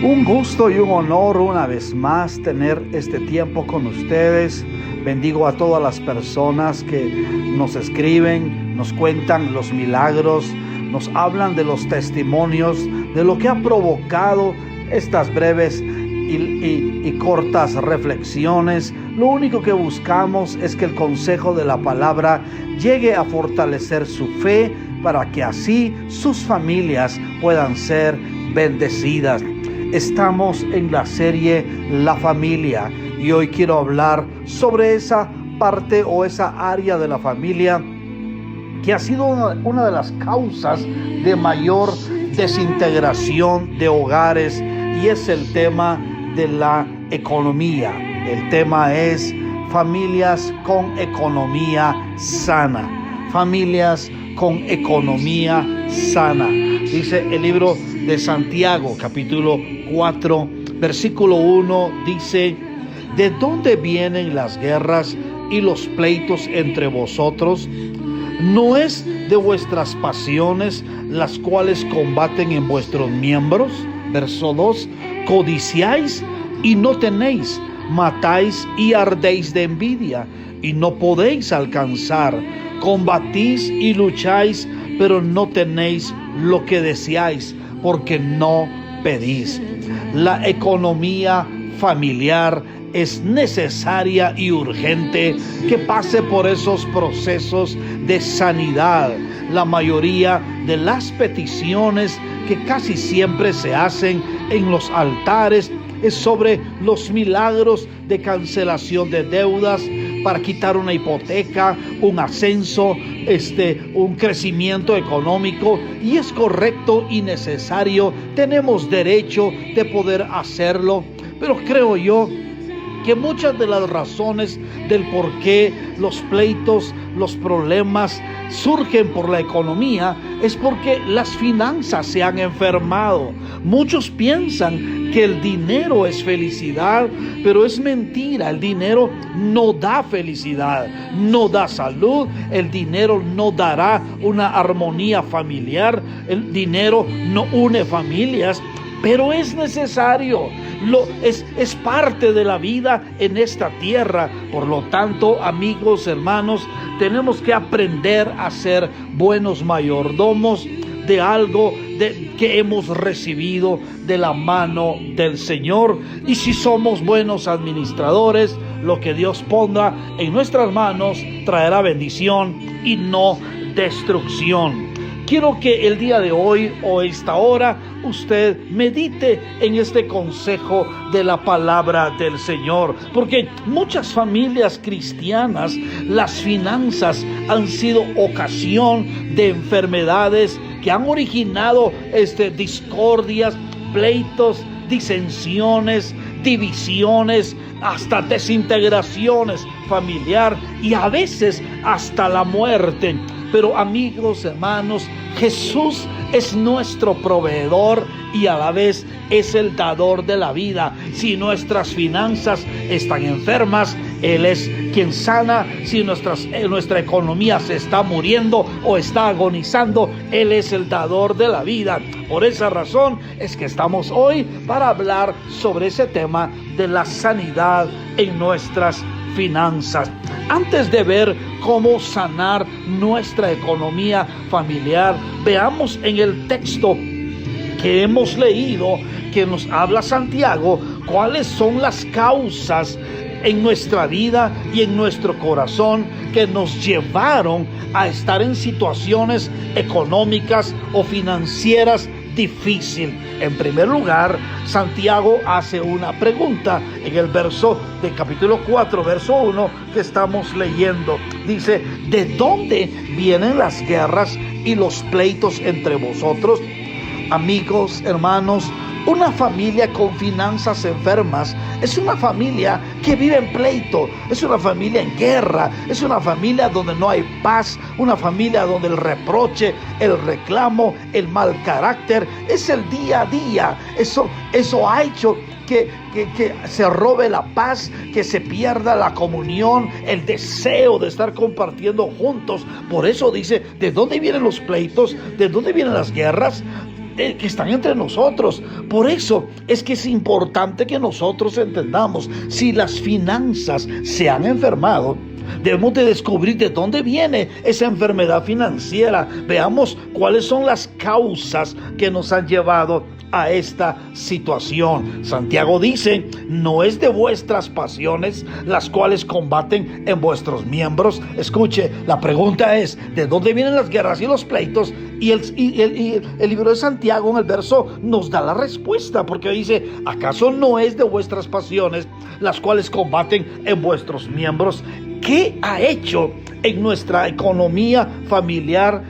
Un gusto y un honor una vez más tener este tiempo con ustedes. Bendigo a todas las personas que nos escriben, nos cuentan los milagros, nos hablan de los testimonios, de lo que ha provocado estas breves y cortas reflexiones. Lo único que buscamos es que el consejo de la palabra llegue a fortalecer su fe para que así sus familias puedan ser bendecidas. Estamos en la serie La Familia y hoy quiero hablar sobre esa parte o esa área de la familia que ha sido una de las causas de mayor desintegración de hogares, y es el tema de la economía. El tema es familias con economía sana. Familias con economía sana. Dice el libro de Santiago, capítulo 4, versículo 1, dice: ¿de dónde vienen las guerras y los pleitos entre vosotros? ¿No es de vuestras pasiones las cuales combaten en vuestros miembros? Verso 2, codiciáis y no tenéis, matáis y ardéis de envidia y no podéis alcanzar, combatís y lucháis, pero no tenéis lo que deseáis, porque no pedís. La economía familiar es necesaria y urgente que pase por esos procesos de sanidad. La mayoría de las peticiones que casi siempre se hacen en los altares es sobre los milagros de cancelación de deudas, para quitar una hipoteca, un ascenso, un crecimiento económico, y es correcto y necesario. Tenemos derecho de poder hacerlo, pero creo yo que muchas de las razones del por qué los pleitos, los problemas surgen por la economía es porque las finanzas se han enfermado. Muchos piensan que el dinero es felicidad, pero es mentira. El dinero no da felicidad, no da salud. El dinero no dará una armonía familiar. El dinero no une familias, pero es necesario. Es parte de la vida en esta tierra. Por lo tanto, amigos, hermanos, tenemos que aprender a ser buenos mayordomos de algo que hemos recibido de la mano del Señor. Y si somos buenos administradores, lo que Dios ponga en nuestras manos traerá bendición y no destrucción. Quiero que el día de hoy o esta hora usted medite en este consejo de la palabra del Señor, porque muchas familias cristianas, las finanzas han sido ocasión de enfermedades que han originado discordias, pleitos, disensiones, divisiones, hasta desintegraciones familiar y a veces hasta la muerte. Pero amigos, hermanos, Jesús es nuestro proveedor y a la vez es el dador de la vida. Si nuestras finanzas están enfermas, Él es quien sana. Si nuestra economía se está muriendo o está agonizando, Él es el dador de la vida. Por esa razón es que estamos hoy para hablar sobre ese tema de la sanidad en nuestras finanzas. Antes de ver cómo sanar nuestra economía familiar, veamos en el texto que hemos leído, que nos habla Santiago, cuáles son las causas en nuestra vida y en nuestro corazón que nos llevaron a estar en situaciones económicas o financieras difícil. En primer lugar, Santiago hace una pregunta en el verso del capítulo 4, verso 1 que estamos leyendo. Dice: ¿de dónde vienen las guerras y los pleitos entre vosotros? Amigos, hermanos, una familia con finanzas enfermas es una familia que vive en pleito, es una familia en guerra, es una familia donde no hay paz, una familia donde el reproche, el reclamo, el mal carácter es el día a día. Eso ha hecho que se robe la paz, que se pierda la comunión, el deseo de estar compartiendo juntos. Por eso dice: ¿de dónde vienen los pleitos? ¿De dónde vienen las guerras? que están entre nosotros. Por eso es que es importante que nosotros entendamos, si las finanzas se han enfermado, debemos de descubrir de dónde viene esa enfermedad financiera. Veamos cuáles son las causas que nos han llevado a esta situación. Santiago dice: no es de vuestras pasiones las cuales combaten en vuestros miembros. Escuche, la pregunta es: ¿de dónde vienen las guerras y los pleitos? Y el libro de Santiago en el verso nos da la respuesta, porque dice: ¿acaso no es de vuestras pasiones las cuales combaten en vuestros miembros? ¿Qué ha hecho en nuestra economía familiar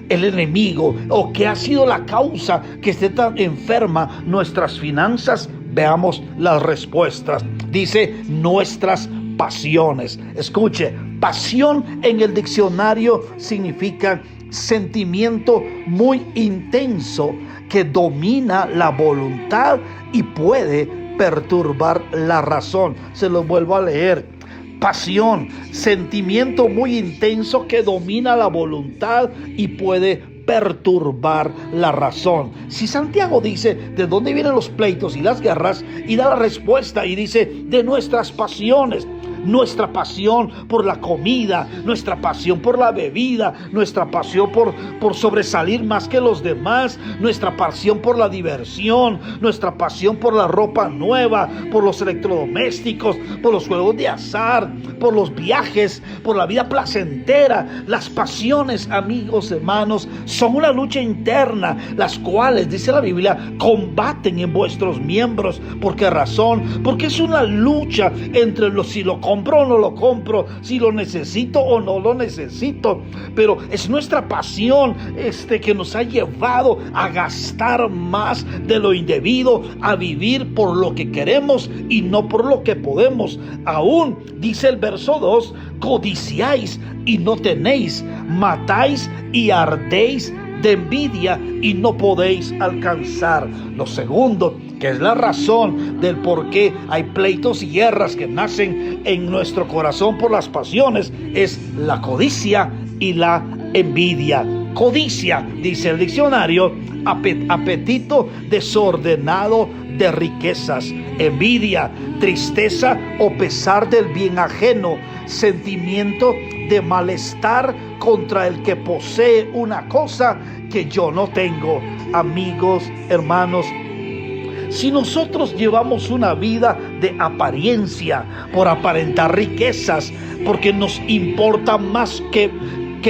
el enemigo? ¿O qué ha sido la causa que esté tan enferma nuestras finanzas? Veamos las respuestas. Dice: nuestras pasiones. Escuche, pasión en el diccionario significa sentimiento muy intenso que domina la voluntad y puede perturbar la razón. Se lo vuelvo a leer. Pasión, sentimiento muy intenso que domina la voluntad y puede perturbar la razón. Si Santiago dice de dónde vienen los pleitos y las guerras, y da la respuesta y dice: de nuestras pasiones. Nuestra pasión por la comida, nuestra pasión por la bebida, nuestra pasión por sobresalir más que los demás, nuestra pasión por la diversión, nuestra pasión por la ropa nueva, por los electrodomésticos, por los juegos de azar, por los viajes, por la vida placentera. Las pasiones, amigos, hermanos, son una lucha interna, las cuales, dice la Biblia, combaten en vuestros miembros. ¿Por qué razón? Porque es una lucha entre si lo compro o no lo compro, si lo necesito o no lo necesito. Pero es nuestra pasión que nos ha llevado a gastar más de lo indebido, a vivir por lo que queremos y no por lo que podemos. Aún dice el verso 2: codiciáis y no tenéis, matáis y ardéis de envidia y no podéis alcanzar. Lo segundo, que es la razón del por qué hay pleitos y guerras que nacen en nuestro corazón por las pasiones, es la codicia y la envidia. Codicia, dice el diccionario, apetito desordenado de riquezas. Envidia, tristeza o pesar del bien ajeno, sentimiento de malestar contra el que posee una cosa que yo no tengo. Amigos, hermanos, si nosotros llevamos una vida de apariencia, por aparentar riquezas, porque nos importa más que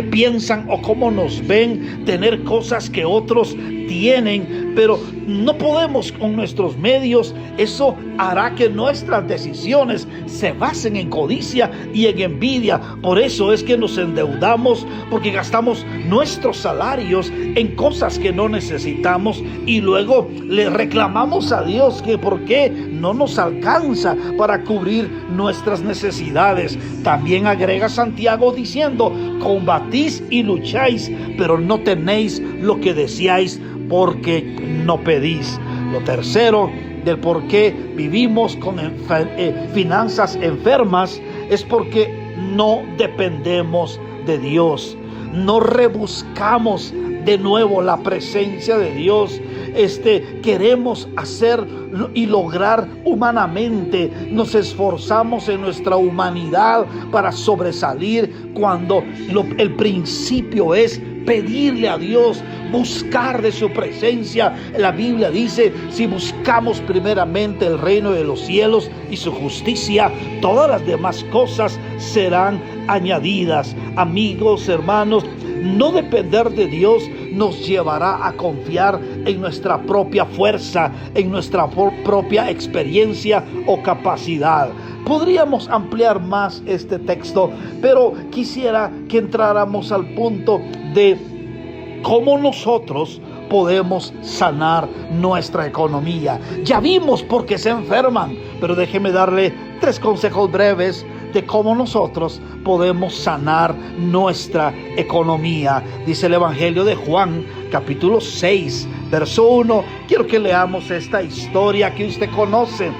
piensan o cómo nos ven, tener cosas que otros tienen, pero no podemos con nuestros medios, eso hará que nuestras decisiones se basen en codicia y en envidia. Por eso es que nos endeudamos, porque gastamos nuestros salarios en cosas que no necesitamos y luego le reclamamos a Dios que por qué no nos alcanza para cubrir nuestras necesidades. También agrega Santiago diciendo: combatís y lucháis, pero no tenéis lo que deseáis porque no pedís. Lo tercero del por qué vivimos con finanzas enfermas es porque no dependemos de Dios. No rebuscamos de nuevo la presencia de Dios. Queremos hacer y lograr humanamente. Nos esforzamos en nuestra humanidad para sobresalir, cuando el principio es pedirle a Dios, buscar de su presencia. La Biblia dice: si buscamos primeramente el reino de los cielos y su justicia, todas las demás cosas serán añadidas. Amigos, hermanos, no depender de Dios nos llevará a confiar en nuestra propia fuerza, en nuestra propia experiencia o capacidad. Podríamos ampliar más este texto, pero quisiera que entráramos al punto de cómo nosotros podemos sanar nuestra economía. Ya vimos por qué se enferman, pero déjeme darle 3 consejos breves de cómo nosotros podemos sanar nuestra economía. Dice el Evangelio de Juan, capítulo 6, verso 1. Quiero que leamos esta historia que usted conoce.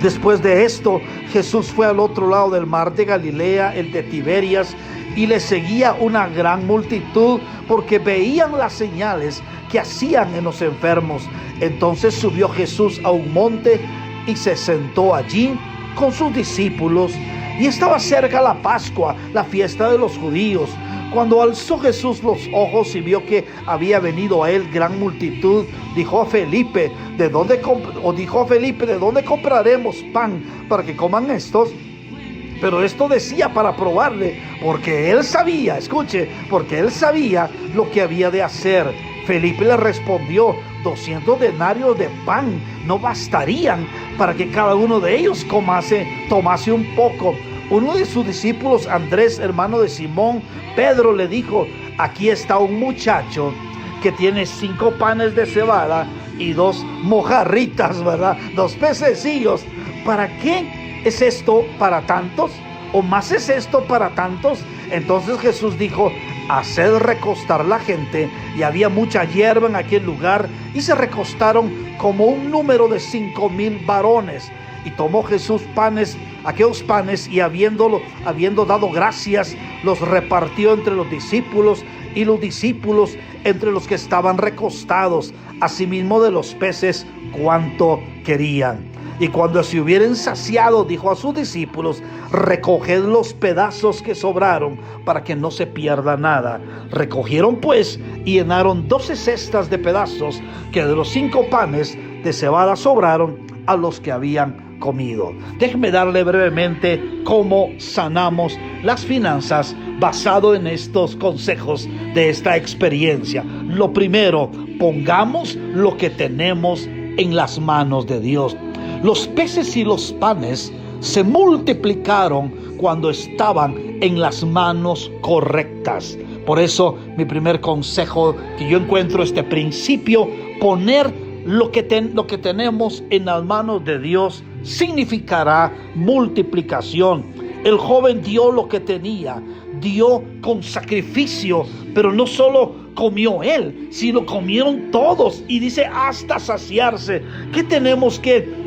Después de esto, Jesús fue al otro lado del mar de Galilea, el de Tiberias, y le seguía una gran multitud porque veían las señales que hacían en los enfermos. Entonces subió Jesús a un monte y se sentó allí con sus discípulos. Y estaba cerca la Pascua, la fiesta de los judíos. Cuando alzó Jesús los ojos y vio que había venido a él gran multitud, dijo a Felipe, ¿de dónde compraremos pan para que coman estos? Pero esto decía para probarle, porque él sabía, escuche, porque él sabía lo que había de hacer. Felipe le respondió, 200 denarios de pan no bastarían para que cada uno de ellos tomase un poco. Uno de sus discípulos, Andrés, hermano de Simón, Pedro, le dijo, aquí está un muchacho que tiene 5 panes de cebada y 2 mojarritas, ¿verdad? 2 pececillos. ¿Para qué es esto para tantos? ¿O más es esto para tantos? Entonces Jesús dijo, haced recostar la gente. Y había mucha hierba en aquel lugar, y se recostaron como un número de 5,000 varones. Y tomó Jesús aquellos panes, y habiendo dado gracias, los repartió entre los discípulos, y los discípulos entre los que estaban recostados, asimismo de los peces cuanto querían. Y cuando se hubieran saciado, dijo a sus discípulos, recoged los pedazos que sobraron, para que no se pierda nada. Recogieron pues y llenaron 12 cestas de pedazos, que de los 5 panes de cebada sobraron a los que habían comido. Déjeme darle brevemente cómo sanamos las finanzas basado en estos consejos de esta experiencia. Lo primero, pongamos lo que tenemos en las manos de Dios. Los peces y los panes se multiplicaron cuando estaban en las manos correctas. Por eso mi primer consejo que yo encuentro, este principio, poner lo que tenemos en las manos de Dios significará multiplicación. El joven dio lo que tenía, dio con sacrificio, pero no solo comió él, sino comieron todos, y dice hasta saciarse. ¿Qué tenemos que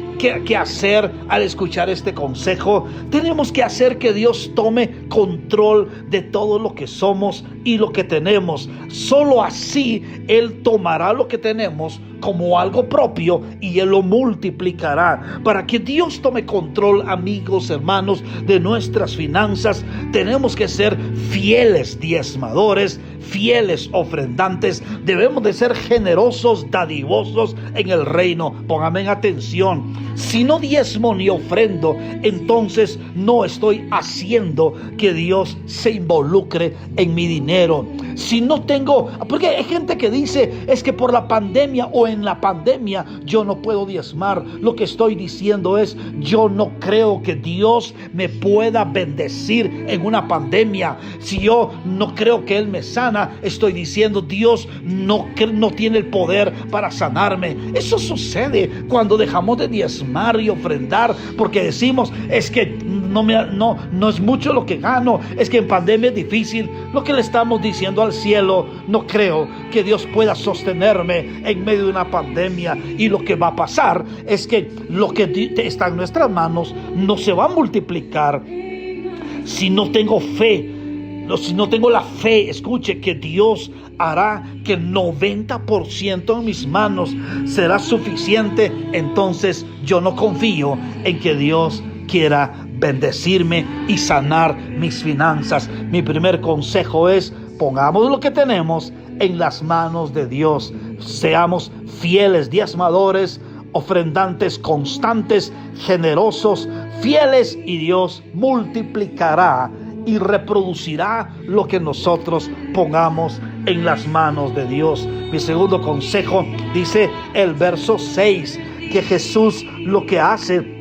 hacer al escuchar este consejo? Tenemos que hacer que Dios tome control de todo lo que somos y lo que tenemos. Solo así Él tomará lo que tenemos como algo propio y Él lo multiplicará. Para que Dios tome control, amigos, hermanos, de nuestras finanzas, tenemos que ser fieles diezmadores, fieles ofrendantes. Debemos de ser generosos, dadivosos en el reino. Póngame en atención. Si no diezmo ni ofrendo, entonces no estoy haciendo que Dios se involucre en mi dinero. Si no tengo, porque hay gente que dice, es que por la pandemia o en la pandemia yo no puedo diezmar. Lo que estoy diciendo es, yo no creo que Dios me pueda bendecir en una pandemia. Si yo no creo que Él me sana, estoy diciendo, Dios no tiene el poder para sanarme. Eso sucede cuando dejamos de diezmar y ofrendar, porque decimos, es que no es mucho lo que gano, es que en pandemia es difícil. Lo que le estamos diciendo al cielo, no creo que Dios pueda sostenerme en medio de una pandemia, y lo que va a pasar es que lo que está en nuestras manos no se va a multiplicar si no tengo fe. Si no tengo la fe, escuche, que Dios hará que el 90% en mis manos será suficiente, entonces yo no confío en que Dios quiera bendecirme y sanar mis finanzas. Mi primer consejo es, pongamos lo que tenemos en las manos de Dios. Seamos fieles diezmadores, ofrendantes constantes, generosos, fieles, y Dios multiplicará y reproducirá lo que nosotros pongamos en las manos de Dios. Mi segundo consejo, dice el verso 6, que Jesús lo que hace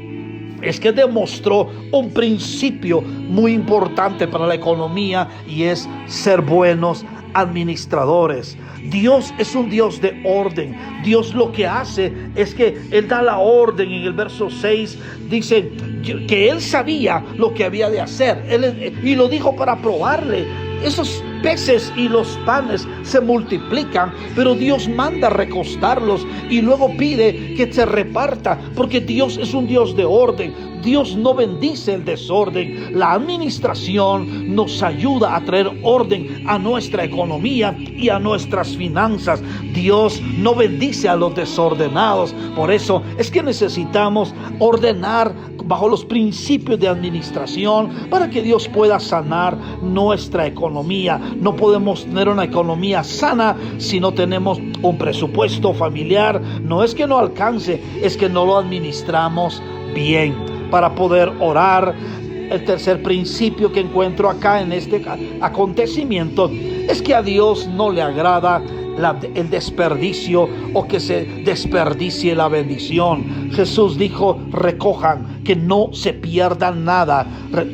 es que demostró un principio muy importante para la economía, y es ser buenos administradores. Dios es un Dios de orden. Dios lo que hace es que Él da la orden. En el verso 6 dice que Él sabía lo que había de hacer, y lo dijo para probarle. Eso peces y los panes se multiplican, pero Dios manda recostarlos y luego pide que se reparta, porque Dios es un Dios de orden. Dios no bendice el desorden. La administración nos ayuda a traer orden a nuestra economía y a nuestras finanzas. Dios no bendice a los desordenados. Por eso es que necesitamos ordenar bajo los principios de administración para que Dios pueda sanar nuestra economía. No podemos tener una economía sana si no tenemos un presupuesto familiar. No es que no alcance, es que no lo administramos bien. Para poder orar, el tercer principio que encuentro acá en este acontecimiento es que a Dios no le agrada el desperdicio o que se desperdicie la bendición. Jesús dijo: recojan, que no se pierdan nada.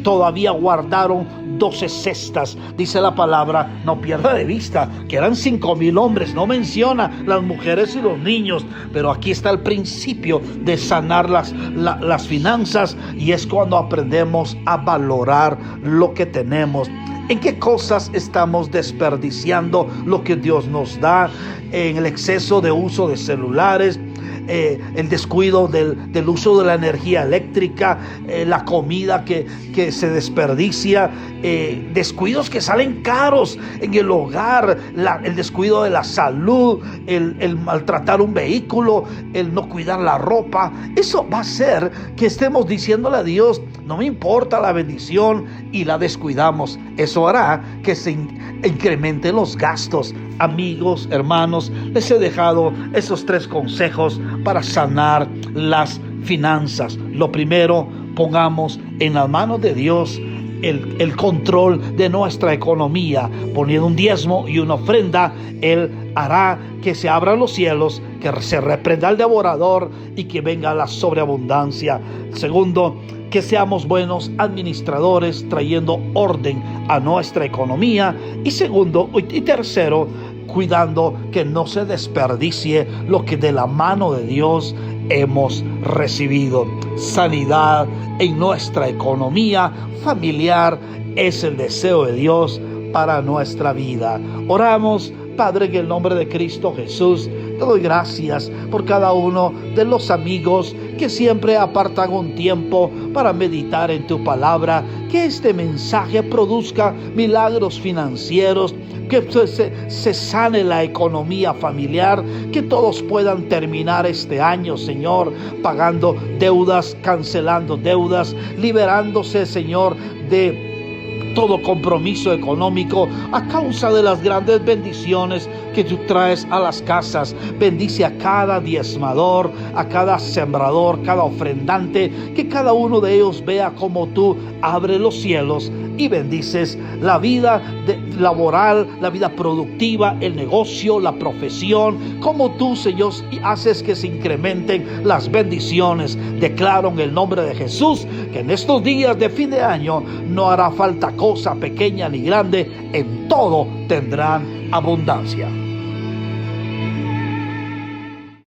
Todavía guardaron 12 cestas. Dice la palabra, no pierda de vista que eran 5,000 hombres. No menciona las mujeres y los niños, pero aquí está el principio de sanar las finanzas, y es cuando aprendemos a valorar lo que tenemos. ¿En qué cosas estamos desperdiciando lo que Dios nos da? En el exceso de uso de celulares, el descuido del uso de la energía eléctrica, la comida que se desperdicia, descuidos que salen caros en el hogar, el descuido de la salud, el maltratar un vehículo, el no cuidar la ropa. Eso va a hacer que estemos diciéndole a Dios: no me importa la bendición, y la descuidamos. Eso hará que se incrementen los gastos. Amigos, hermanos, les he dejado esos 3 consejos para sanar las finanzas. Lo primero, pongamos en las manos de Dios el control de nuestra economía, poniendo un diezmo y una ofrenda. Él hará que se abran los cielos, que se reprenda al devorador y que venga la sobreabundancia. Segundo, que seamos buenos administradores, trayendo orden a nuestra economía. Y tercero, cuidando que no se desperdicie lo que de la mano de Dios hemos recibido. Sanidad en nuestra economía familiar es el deseo de Dios para nuestra vida. Oramos. Padre, en el nombre de Cristo Jesús, te doy gracias por cada uno de los amigos que siempre apartan un tiempo para meditar en tu palabra. Que este mensaje produzca milagros financieros, que se sane la economía familiar, que todos puedan terminar este año, Señor, pagando deudas, cancelando deudas, liberándose, Señor, de todo compromiso económico a causa de las grandes bendiciones que tú traes a las casas. Bendice a cada diezmador, a cada sembrador, cada ofrendante, que cada uno de ellos vea como tú abres los cielos y bendices la vida laboral, la vida productiva, el negocio, la profesión, como tú, Señor, haces que se incrementen las bendiciones. Declaro en el nombre de Jesús que en estos días de fin de año no hará falta cosa pequeña ni grande, en todo tendrán abundancia.